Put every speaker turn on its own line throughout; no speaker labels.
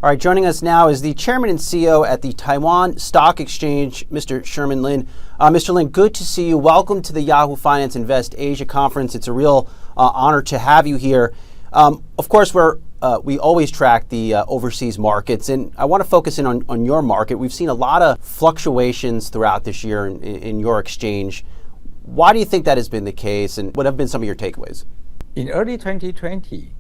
All right, joining us now is the Chairman and CEO at the Taiwan Stock Exchange, Mr. Sherman Lin. Mr. Lin, good to see you. Welcome to the Yahoo Finance Invest Asia Conference. It's a real honor to have you here. Of course, we always track the overseas markets, and I want to focus in on your market. We've seen a lot of fluctuations throughout this year in your exchange. Why do you think that has been the case, and what have been some of your takeaways?
In early 2020,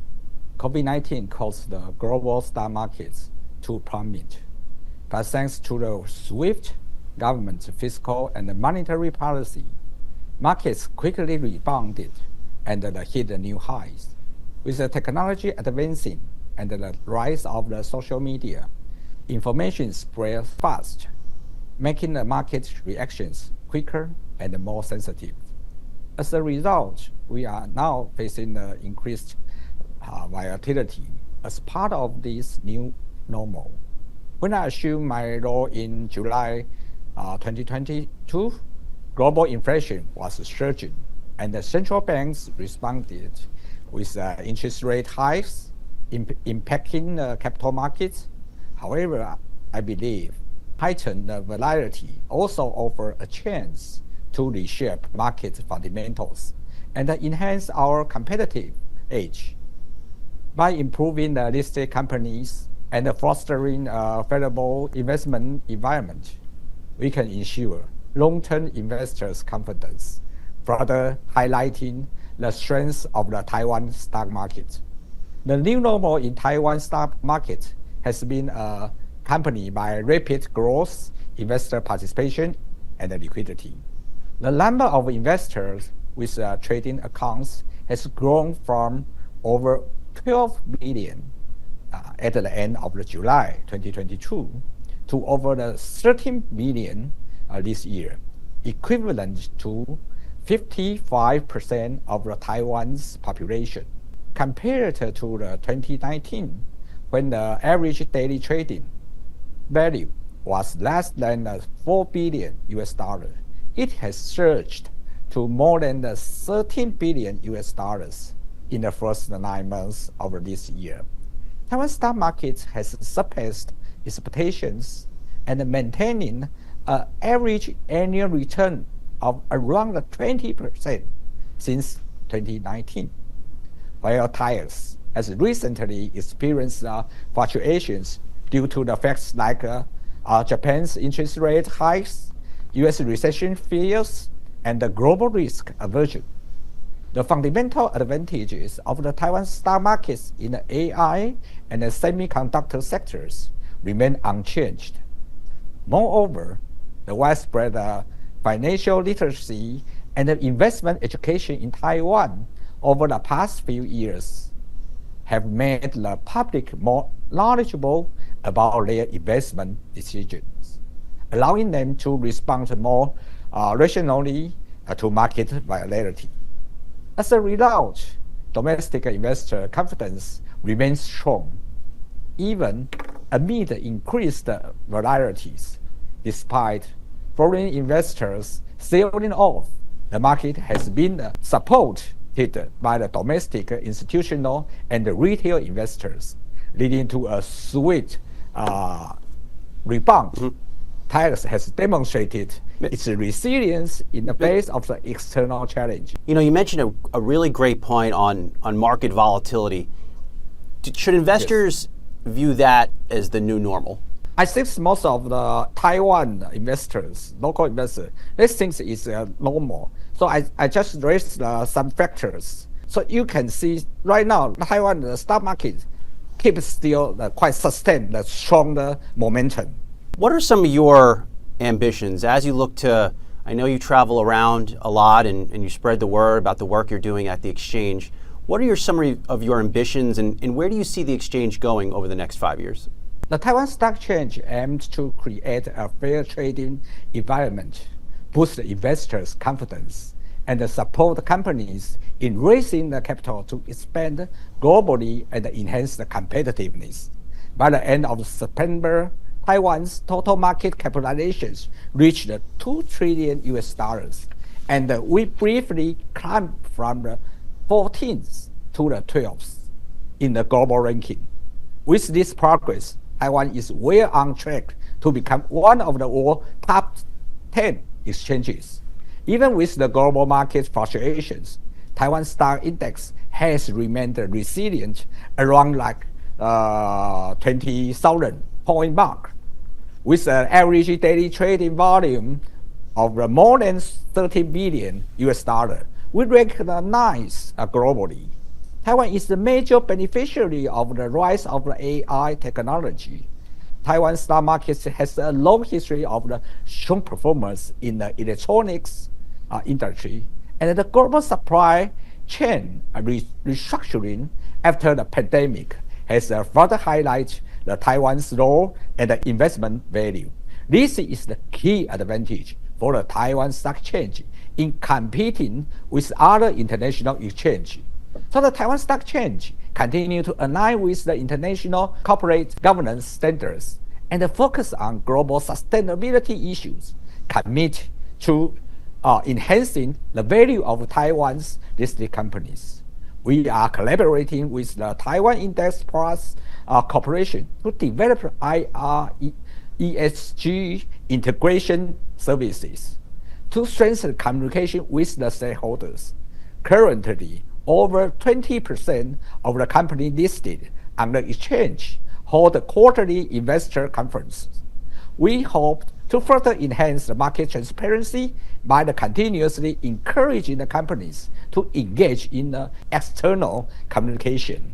COVID-19 caused the global stock markets to plummet. But thanks to the swift government fiscal and monetary policy, markets quickly rebounded and hit new highs. With the technology advancing and the rise of the social media, information spread fast, making the market reactions quicker and more sensitive. As a result, we are now facing the increased volatility as part of this new normal. When I assumed my role in July 2022, global inflation was surging, and the central banks responded with interest rate hikes impacting the capital markets. However, I believe heightened volatility also offers a chance to reshape market fundamentals and enhance our competitive edge. By improving the listed companies and fostering a favorable investment environment, we can ensure long-term investors' confidence, further highlighting the strengths of the Taiwan stock market. The new normal in Taiwan stock market has been accompanied by rapid growth, investor participation, and liquidity. The number of investors with trading accounts has grown from over 12 million at the end of July 2022 to over 13 million this year, equivalent to 55% of Taiwan's population. Compared to 2019, when the average daily trading value was less than $4 billion, it has surged to more than $13 billion in the first 9 months of this year. Taiwan stock market has surpassed expectations and maintaining an average annual return of around 20% since 2019. While TAIEX has recently experienced fluctuations due to the facts like Japan's interest rate hikes, U.S. recession fears, and the global risk aversion. The fundamental advantages of the Taiwan stock markets in the AI and the semiconductor sectors remain unchanged. Moreover, the widespread financial literacy and investment education in Taiwan over the past few years have made the public more knowledgeable about their investment decisions, allowing them to respond more rationally to market volatility. As a result, domestic investor confidence remains strong, even amid increased volatilities. Despite foreign investors selling off, the market has been supported by the domestic institutional and retail investors, leading to a swift rebound. TAIEX has demonstrated its resilience in the face of the external challenge.
You know, you mentioned a really great point on market volatility. Should investors view that as the new normal?
I think most of the Taiwan investors, local investors, they think it's normal. So I just raised some factors. So you can see right now, Taiwan the stock market keeps still quite sustained, the strong momentum.
What are some of your ambitions as you look to, I know you travel around a lot and you spread the word about the work you're doing at the exchange. What are your summary of your ambitions and where do you see the exchange going over the next 5 years?
The Taiwan Stock Exchange aims to create a fair trading environment, boost investors' confidence, and support companies in raising the capital to expand globally and enhance the competitiveness. By the end of September, Taiwan's total market capitalizations reached $2 trillion, and we briefly climbed from the 14th to the 12th in the global ranking. With this progress, Taiwan is well on track to become one of the world's top 10 exchanges. Even with the global market fluctuations, Taiwan stock index has remained resilient around 20,000 point mark, with an average daily trading volume of more than $30 billion. We recognize globally. Taiwan is the major beneficiary of the rise of the AI technology. Taiwan stock market has a long history of the strong performance in the electronics industry, and the global supply chain restructuring after the pandemic has further highlighted the Taiwan's role and the investment value. This is the key advantage for the Taiwan Stock Exchange in competing with other international exchanges. So the Taiwan Stock Exchange continue to align with the international corporate governance standards and focus on global sustainability issues, commit to enhancing the value of Taiwan's listed companies. We are collaborating with the Taiwan Index Plus Corporation to develop ESG integration services to strengthen communication with the stakeholders. Currently, over 20% of the company listed on the exchange hold quarterly investor conferences. We hope to further enhance the market transparency by continuously encouraging the companies to engage in external communication.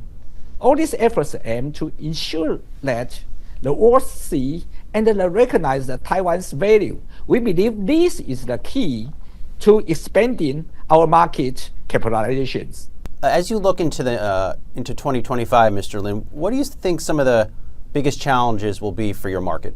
All these efforts aim to ensure that the world see and recognize Taiwan's value. We believe this is the key to expanding our market capitalizations.
As you look into 2025, Mr. Lin, what do you think some of the biggest challenges will be for your market?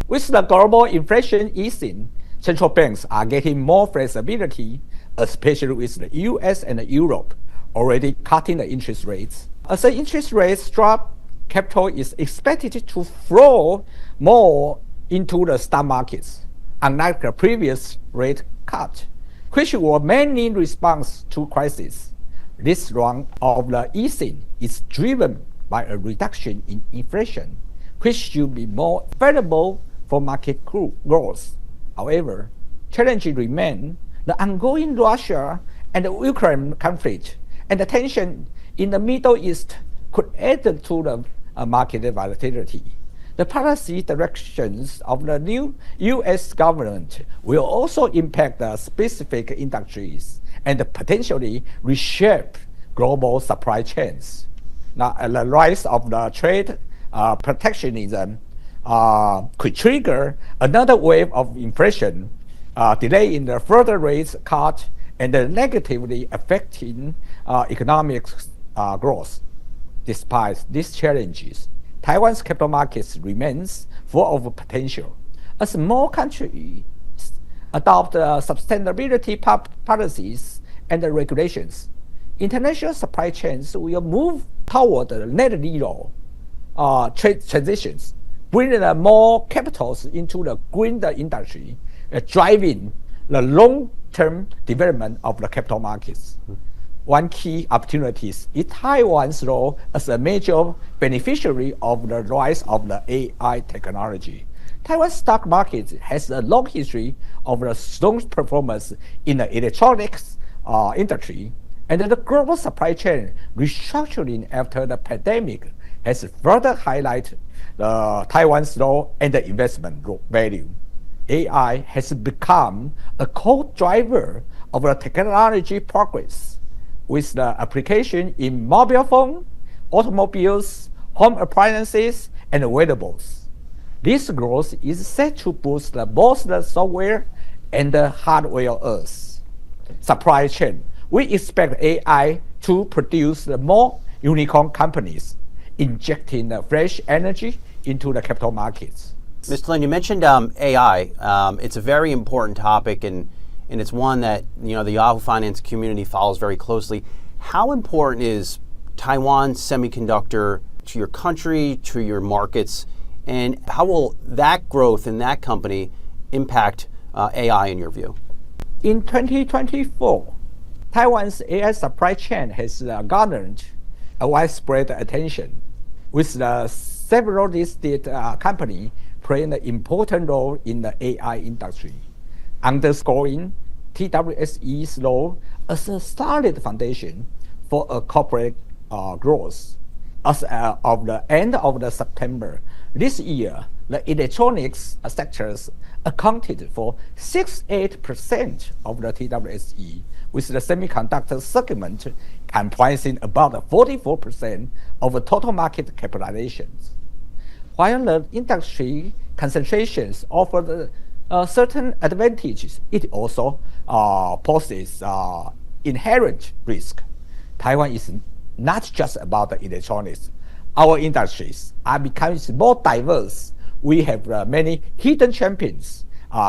With the global inflation easing, central banks are getting more flexibility, especially with the US and Europe already cutting the interest rates. As the interest rates drop, capital is expected to flow more into the stock markets, unlike the previous rate cut, which were mainly in response to crisis. This round of the easing is driven by a reduction in inflation, which should be more favorable for market growth. However, challenges remain. The ongoing Russia and the Ukraine conflict and the tension in the Middle East could add to the market volatility. The policy directions of the new U.S. government will also impact the specific industries and potentially reshape global supply chains. Now, the rise of the trade protectionism could trigger another wave of inflation, delay in the further rate cut, and negatively affecting economic growth. Despite these challenges, Taiwan's capital markets remains full of potential. As more countries adopt sustainability policies and regulations, international supply chains will move toward net zero trade transitions, bringing more capitals into the green industry, driving the long-term development of the capital markets. One key opportunity is Taiwan's role as a major beneficiary of the rise of the AI technology. Taiwan's stock market has a long history of the strong performance in the electronics industry, and the global supply chain restructuring after the pandemic has further highlighted Taiwan's role and the investment value. AI has become a core driver of the technology progress, with the application in mobile phones, automobiles, home appliances, and wearables. This growth is set to boost both the software and the hardware supply chain. We expect AI to produce more unicorn companies, injecting fresh energy into the capital markets.
Mr. Lin, you mentioned AI. It's a very important topic, and it's one that the Yahoo Finance community follows very closely. How important is Taiwan Semiconductor to your country, to your markets, and how will that growth in that company impact AI in your view?
In 2024, Taiwan's AI supply chain has garnered a widespread attention, with the several listed companies play an important role in the AI industry, underscoring TWSE's role as a solid foundation for a corporate growth. As of the end of September this year, the electronics sectors accounted for 68% of the TWSE, with the semiconductor segment comprising about 44% of the total market capitalizations. While the industry concentrations offer certain advantages, it also poses inherent risk. Taiwan is not just about the electronics. Our industries are becoming more diverse. We have many hidden champions,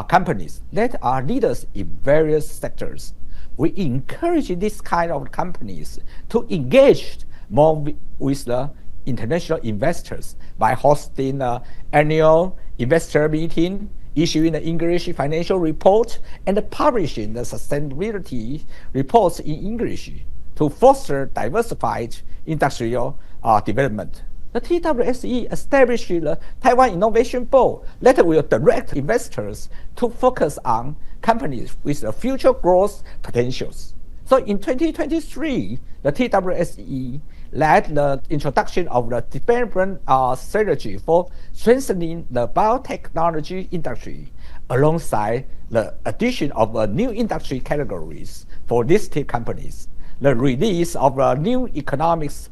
companies that are leaders in various sectors. We encourage this kind of companies to engage more with the international investors by hosting an annual investor meeting, issuing the English financial report, and publishing the sustainability reports in English to foster diversified industrial development. The TWSE established the Taiwan Innovation Board that will direct investors to focus on companies with the future growth potentials. So in 2023, the TWSE led the introduction of the development strategy for strengthening the biotechnology industry, alongside the addition of new industry categories for listed companies, the release of a new economy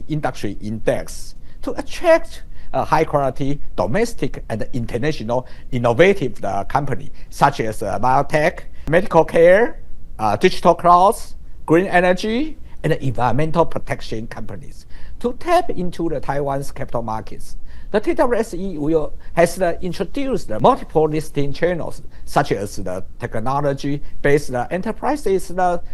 industry index to attract high-quality domestic and international innovative companies such as biotech, medical care, digital clouds, green energy, and environmental protection companies to tap into the Taiwan's capital markets. The TWSE has introduced multiple listing channels, such as the technology-based enterprises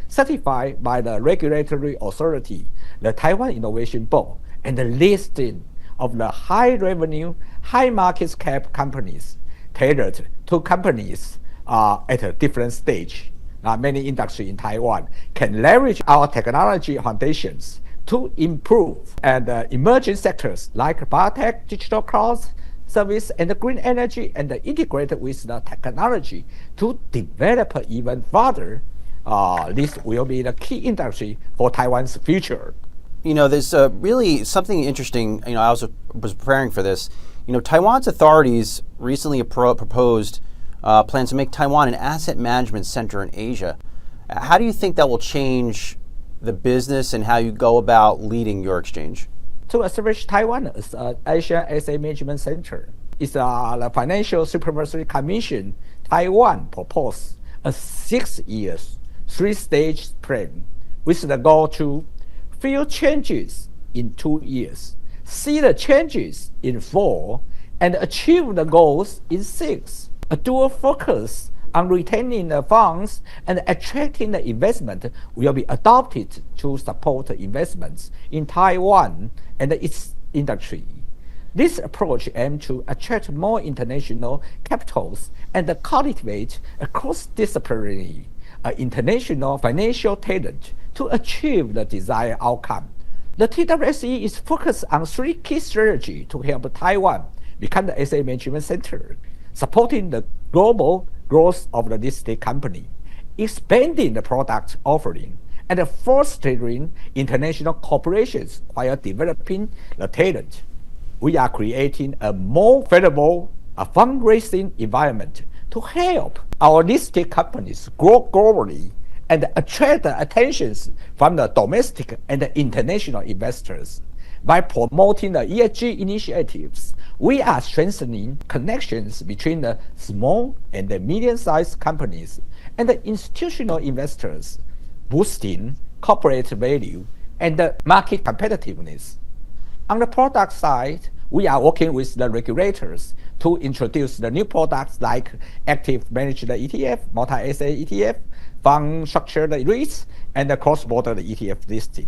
certified by the regulatory authority, the Taiwan Innovation Board, and the listing of the high-revenue, high-market cap companies tailored to companies at a different stage. Many industries in Taiwan can leverage our technology foundations to improve and emerging sectors like biotech, digital clouds, service, and green energy, and integrate with the technology to develop even further. This will be the key industry for Taiwan's future.
You know, there's really something interesting. You know, I also was preparing for this. You know, Taiwan's authorities recently proposed plans to make Taiwan an asset management center in Asia. How do you think that will change the business and how you go about leading your exchange?
To establish Taiwan as an Asian Asset Management Center, it's the Financial Supervisory Commission Taiwan proposed a 6 years, 3-stage plan with the goal to feel changes in 2 years, see the changes in 4, and achieve the goals in 6. A dual focus on retaining the funds and attracting the investment will be adopted to support investments in Taiwan and its industry. This approach aims to attract more international capitals and cultivate a cross-disciplinary international financial talent to achieve the desired outcome. The TWSE is focused on 3 key strategies to help Taiwan become the asset management center, supporting the global growth of the listed company, expanding the product offering, and fostering international cooperations while developing the talent. We are creating a more favorable fundraising environment to help our listed companies grow globally and attract the attentions from the domestic and the international investors. By promoting the ESG initiatives, we are strengthening connections between the small and the medium-sized companies and the institutional investors, boosting corporate value and the market competitiveness. On the product side, we are working with the regulators to introduce the new products like active managed ETF, multi-asset ETF, fund structured REITs, and the cross-border ETF listing.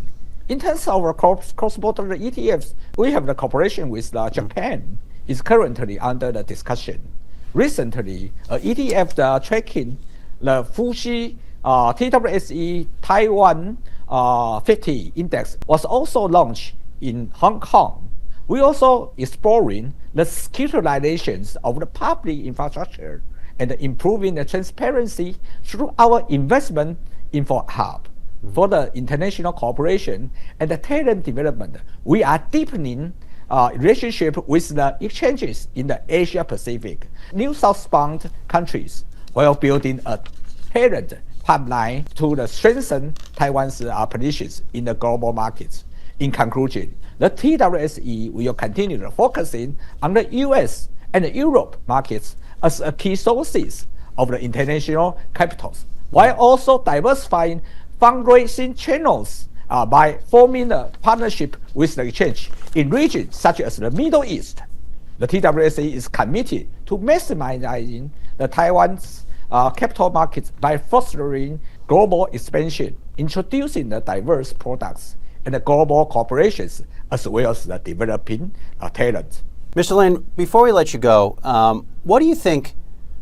In terms of cross-border ETFs, we have the cooperation with Japan is currently under the discussion. Recently, ETF tracking the Fuji TWSE Taiwan 50 index was also launched in Hong Kong. We also exploring the securitizations of the public infrastructure and improving the transparency through our investment info hub. For the international cooperation and the talent development, we are deepening relationship with the exchanges in the Asia Pacific, new southbound countries, while building a talent pipeline to strengthen Taiwan's positions in the global markets. In conclusion, the TWSE will continue focusing on the US and the Europe markets as a key sources of the international capitals, while also diversifying fundraising channels by forming a partnership with the exchange in regions such as the Middle East. The TWSE is committed to maximizing the Taiwan's capital markets by fostering global expansion, introducing the diverse products and the global corporations, as well as the developing talent.
Mr. Lin, before we let you go, what do you think?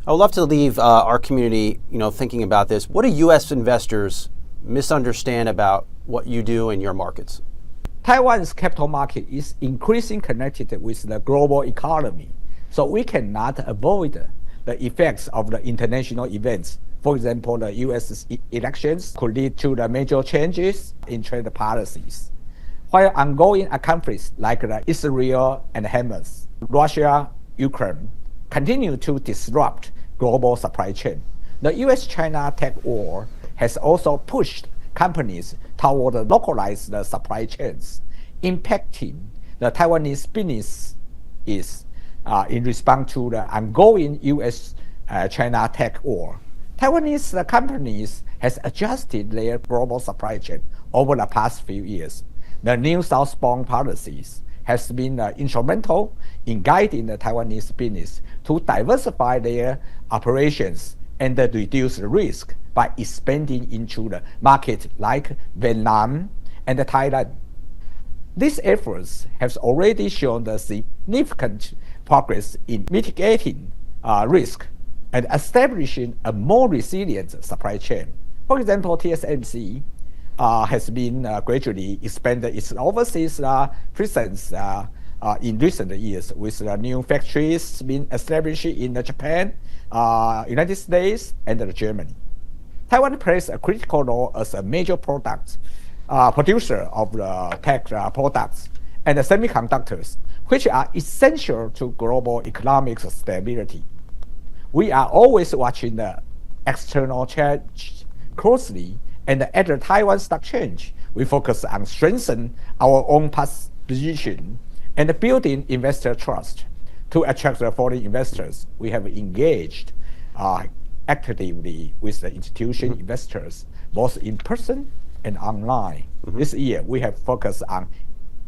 I would love to leave our community, thinking about this. What do U.S. investors misunderstand about what you do in your markets?
Taiwan's capital market is increasingly connected with the global economy, so we cannot avoid the effects of the international events. For example, the U.S. elections could lead to the major changes in trade policies, while ongoing conflicts like the Israel and Hamas, Russia, Ukraine continue to disrupt global supply chain. The U.S.-China tech war has also pushed companies toward localized supply chains, impacting the Taiwanese business in response to the ongoing U.S.-China tech war. Taiwanese companies has adjusted their global supply chain over the past few years. The new southbound policies has been instrumental in guiding the Taiwanese business to diversify their operations and reduce the risk by expanding into the market like Vietnam and Thailand. These efforts have already shown the significant progress in mitigating risk and establishing a more resilient supply chain. For example, TSMC has been gradually expanded its overseas presence in recent years, with new factories being established in Japan, United States, and Germany. Taiwan plays a critical role as a major producer of the tech products and semiconductors, which are essential to global economic stability. We are always watching the external change closely, and at the Taiwan Stock Exchange, we focus on strengthening our own position and building investor trust. To attract the foreign investors, we have engaged actively with the institutional investors, both in person and online. This year, we have focused on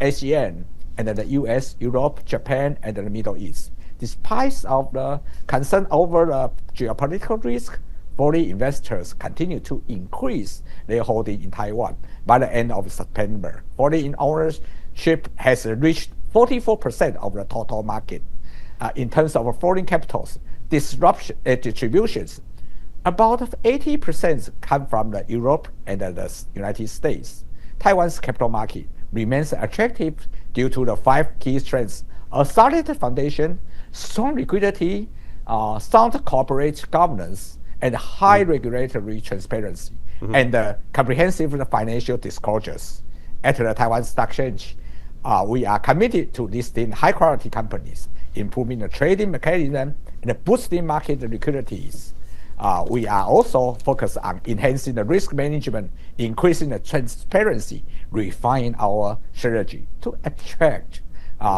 ASEAN and the US, Europe, Japan, and the Middle East. Despite of the concern over the geopolitical risk, foreign investors continue to increase their holding in Taiwan. By the end of September, foreign ownership has reached 44% of the total market. In terms of foreign capitals distributions, about 80% come from the Europe and the United States. Taiwan's capital market remains attractive due to the 5 key strengths: a solid foundation, strong liquidity, sound corporate governance, and high regulatory transparency, and comprehensive financial disclosures. At the Taiwan Stock Exchange, we are committed to listing high-quality companies, improving the trading mechanism, and boosting market liquidities. We are also focused on enhancing the risk management, increasing the transparency, refining our strategy to attract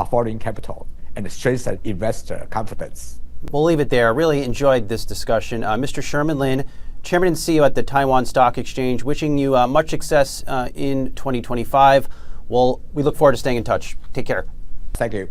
foreign capital and strengthen investor confidence.
We'll leave it there. Really enjoyed this discussion. Mr. Sherman Lin, Chairman and CEO at the Taiwan Stock Exchange, wishing you much success in 2025. We look forward to staying in touch. Take care.
Thank you.